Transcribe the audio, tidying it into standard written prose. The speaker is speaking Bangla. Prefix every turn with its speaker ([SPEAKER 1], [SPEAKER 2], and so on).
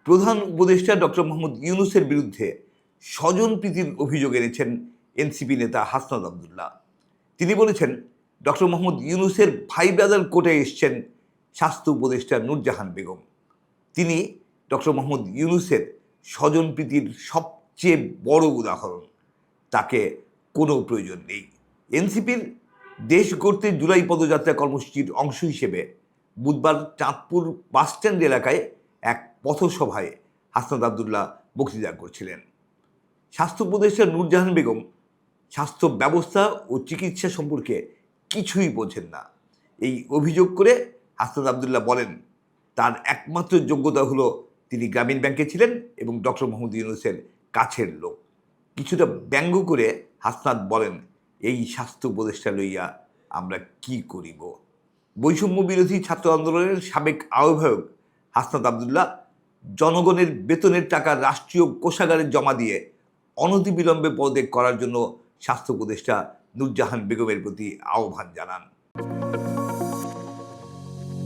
[SPEAKER 1] প্রধান উপদেষ্টা ডক্টর মোহাম্মদ ইউনূসের বিরুদ্ধে স্বজনপ্রীতির অভিযোগ এনেছেন এনসিপি নেতা হাসনাত আবদুল্লাহ। তিনি বলেছেন, ডক্টর মোহাম্মদ ইউনূসের ভাই ব্রাদার কোর্টে এসছেন স্বাস্থ্য উপদেষ্টা নূরজাহান বেগম। তিনি ডক্টর মোহাম্মদ ইউনূসের স্বজনপ্রীতির সবচেয়ে বড় উদাহরণ। তাকে কোনো প্রয়োজন নেই। এনসিপির দেশ গড়তে জুলাই পদযাত্রা কর্মসূচির অংশ হিসেবে বুধবার চাঁদপুর বাসস্ট্যান্ড এলাকায় এক পথসভায় হাসনাত আবদুল্লাহ বক্তৃতা করছিলেন। স্বাস্থ্য উপদেষ্টা নূরজাহান বেগম স্বাস্থ্য ব্যবস্থা ও চিকিৎসা সম্পর্কে কিছুই বোঝেন না এই অভিযোগ করে হাসনাত আবদুল্লাহ বলেন, তার একমাত্র যোগ্যতা হলো তিনি গ্রামীণ ব্যাংকে ছিলেন এবং ডক্টর মোহাম্মদ ইউনূসের কাছের লোক। কিছুটা ব্যঙ্গ করে হাসনাত বলেন, এই স্বাস্থ্য উপদেষ্টা লইয়া আমরা কি করিব। বৈষম্য বিরোধী ছাত্র আন্দোলনের সাবেক আহ্বায়ক হাসনাত আবদুল্লাহ জনগণের বেতনের টাকা রাষ্ট্রীয় কোষাগারে জমা দিয়ে অনতিবিলম্বে পদত্যাগ করার জন্য স্বাস্থ্য উপদেষ্টা নূরজাহান বেগমের প্রতি আহ্বান জানান।